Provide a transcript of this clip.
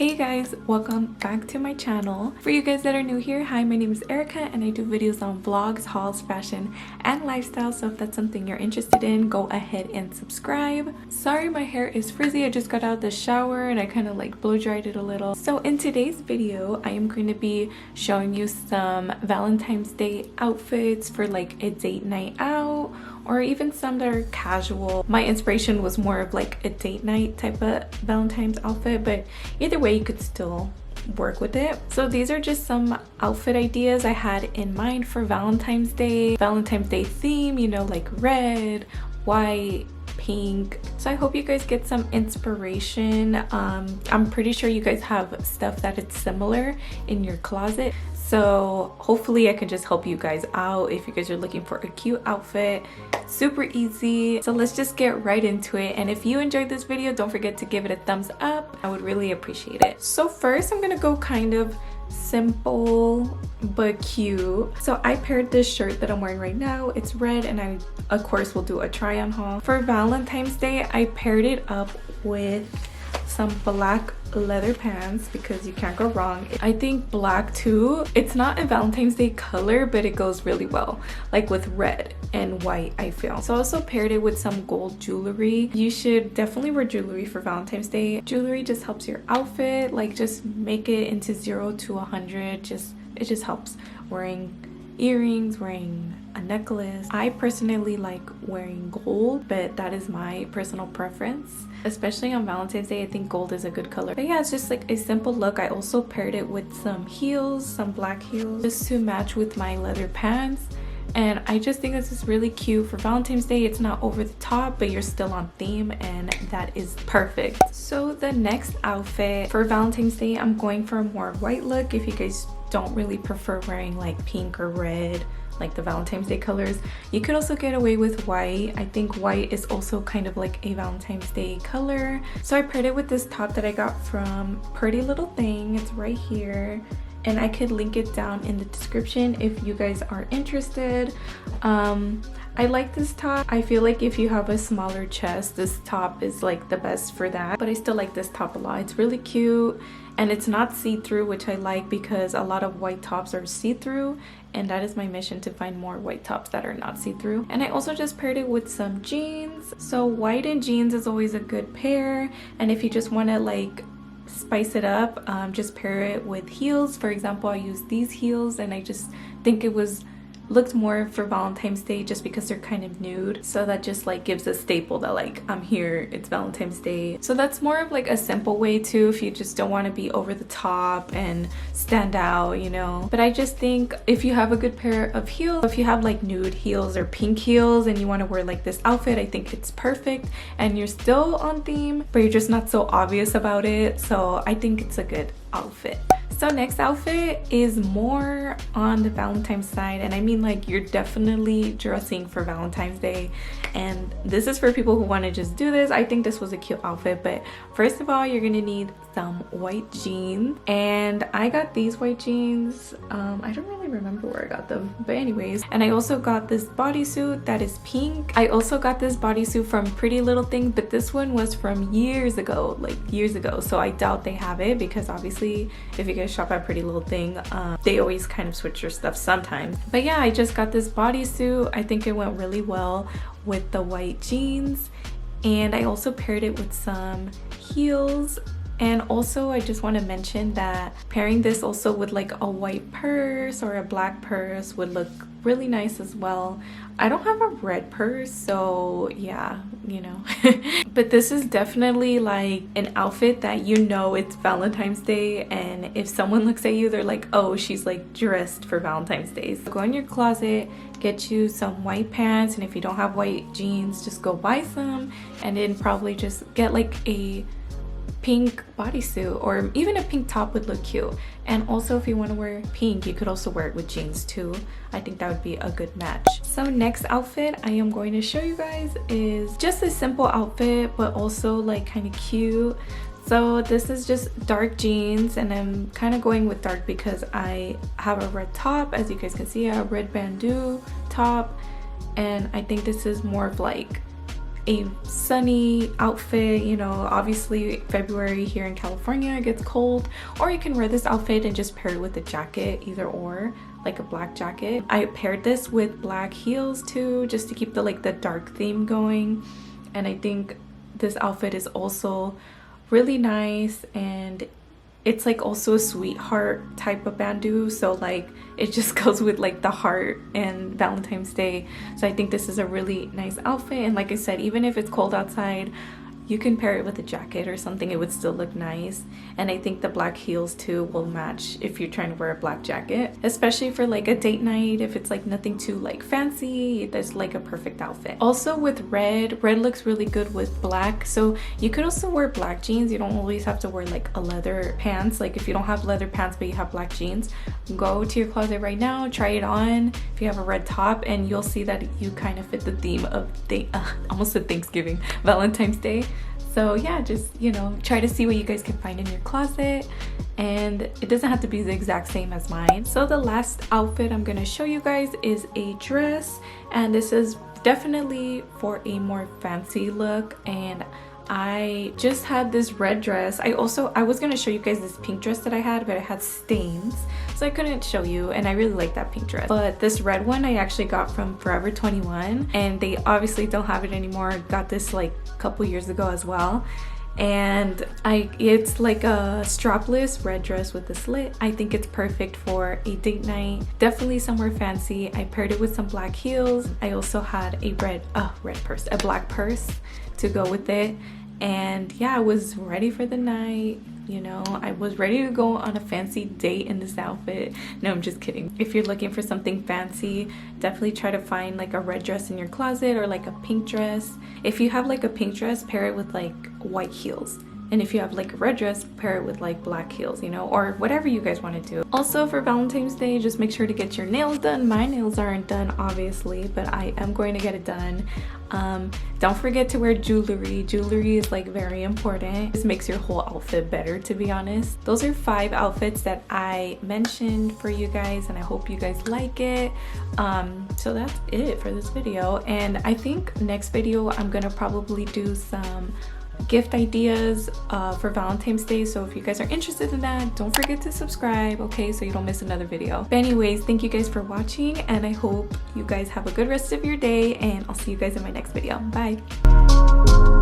Hey guys, welcome back to my channel. For you guys that are new here, hi, my name is Erika and I do videos on vlogs, hauls, fashion, and lifestyle. So if that's something you're interested in, go ahead and subscribe. Sorry my hair is frizzy, I just got out of the shower and I kind of like blow dried it a little. So in today's video, I am going to be showing you some Valentine's Day outfits for like a date night out, or even some that are casual. My inspiration was more of like a date night type of Valentine's outfit, but either way you could still work with it. So these are just some outfit ideas I had in mind for Valentine's Day theme, you know, like red, white, pink. So I hope you guys get some inspiration. I'm pretty sure you guys have stuff that is similar in your closet, so hopefully I can just help you guys out if you guys are looking for a cute outfit. Super easy. So let's just get right into it. And if you enjoyed this video, don't forget to give it a thumbs up. I would really appreciate it. So first I'm gonna go kind of simple but cute. So I paired this shirt that I'm wearing right now. It's red, and I of course will do a try on haul. For Valentine's Day, I paired it up with some black leather pants because you can't go wrong. I think black too, it's not a Valentine's Day color, but it goes really well like with red and white, I feel. So I also paired it with some gold jewelry. You should definitely wear jewelry for Valentine's Day. Jewelry just helps your outfit, like just make it into 0 to 100. It just helps. Wearing earrings, wearing a necklace. I personally like wearing gold, but that is my personal preference. Especially on Valentine's Day, I think gold is a good color. But yeah, it's just like a simple look. I also paired it with some heels, some black heels, just to match with my leather pants. And I just think this is really cute for Valentine's Day. It's not over the top, but you're still on theme, and that is perfect. So the next outfit for Valentine's Day, I'm going for a more white look. If you guys don't really prefer wearing like pink or red, like the Valentine's Day colors, you could also get away with white. I think white is also kind of like a Valentine's Day color. So I paired it with this top that I got from Pretty Little Thing. It's right here, and I could link it down in the description if you guys are interested. I like this top. I feel like if you have a smaller chest, this top is like the best for that, but I still like this top a lot. It's really cute, and it's not see-through, which I like because a lot of white tops are see-through, and that is my mission, to find more white tops that are not see-through. And I also just paired it with some jeans. So white and jeans is always a good pair, and if you just want to like spice it up, just pair it with heels. For example, I used these heels, and I just think it looked more for Valentine's Day just because they're kind of nude, so that just like gives a staple that like I'm here, it's Valentine's Day. So that's more of like a simple way too, if you just don't want to be over the top and stand out, you know. But I just think if you have a good pair of heels, if you have like nude heels or pink heels and you want to wear like this outfit, I think it's perfect, and you're still on theme but you're just not so obvious about it. So I think it's a good outfit. So next outfit is more on the Valentine's side, and I mean like you're definitely dressing for Valentine's Day, and this is for people who want to just do this. I think this was a cute outfit, but first of all, you're gonna need some white jeans, and I got these white jeans. I don't really remember where I got them, but anyways. And I also got this bodysuit that is pink. I also got this bodysuit from Pretty Little Thing, but this one was from years ago, like years ago, so I doubt they have it, because obviously if you guys shop at Pretty Little Thing, they always kind of switch your stuff sometimes. But yeah, I just got this bodysuit. I think it went really well with the white jeans, and I also paired it with some heels. And also I just want to mention that pairing this also with like a white purse or a black purse would look really nice as well. I don't have a red purse, so yeah, you know. But this is definitely like an outfit that you know it's Valentine's Day, and if someone looks at you, they're like, oh, she's like dressed for Valentine's Day. So go in your closet, get you some white pants, and if you don't have white jeans, just go buy some, and then probably just get like a pink bodysuit, or even a pink top would look cute. And also if you want to wear pink, you could also wear it with jeans too. I think that would be a good match. So next outfit I am going to show you guys is just a simple outfit, but also like kind of cute. So this is just dark jeans, and I'm kind of going with dark because I have a red top. As you guys can see, I have a red bandeau top, and I think this is more of like a sunny outfit, you know, obviously February here in California it gets cold, or you can wear this outfit and just pair it with a jacket, either or, like a black jacket. I paired this with black heels too, just to keep the like the dark theme going. And I think this outfit is also really nice, and it's like also a sweetheart type of bandeau, so like it just goes with like the heart and Valentine's Day. So I think this is a really nice outfit, and like I said, even if it's cold outside, you can pair it with a jacket or something, it would still look nice. And I think the black heels too will match if you're trying to wear a black jacket, especially for like a date night. If it's like nothing too like fancy, that's like a perfect outfit. Also with red looks really good with black, so you could also wear black jeans. You don't always have to wear like a leather pants. Like if you don't have leather pants but you have black jeans, go to your closet right now, try it on if you have a red top, and you'll see that you kind of fit the theme of almost said Thanksgiving, Valentine's Day. So yeah, just, you know, try to see what you guys can find in your closet, and it doesn't have to be the exact same as mine. So the last outfit I'm gonna show you guys is a dress, and this is definitely for a more fancy look. And I just had this red dress. I was gonna show you guys this pink dress that I had, but it had stains, so I couldn't show you, and I really like that pink dress. But this red one I actually got from Forever 21, and they obviously don't have it anymore. I got this like a couple years ago as well, and it's like a strapless red dress with a slit. I think it's perfect for a date night, definitely somewhere fancy. I paired it with some black heels. I also had a black purse to go with it, and yeah, I was ready for the night. You know, I was ready to go on a fancy date in this outfit. No, I'm just kidding. If you're looking for something fancy, definitely try to find like a red dress in your closet, or like a pink dress. If you have like a pink dress, pair it with like white heels. And if you have like a red dress, pair it with like black heels, you know, or whatever you guys want to do. Also for Valentine's Day, just make sure to get your nails done. My nails aren't done obviously, but I am going to get it done. Don't forget to wear jewelry. Jewelry is like very important. This makes your whole outfit better, to be honest. Those are 5 outfits that I mentioned for you guys, and I hope you guys like it. So that's it for this video, and I think next video I'm gonna probably do some gift ideas for Valentine's Day. So if you guys are interested in that, don't forget to subscribe, okay, so you don't miss another video. But anyways, thank you guys for watching, and I hope you guys have a good rest of your day, and I'll see you guys in my next video. Bye.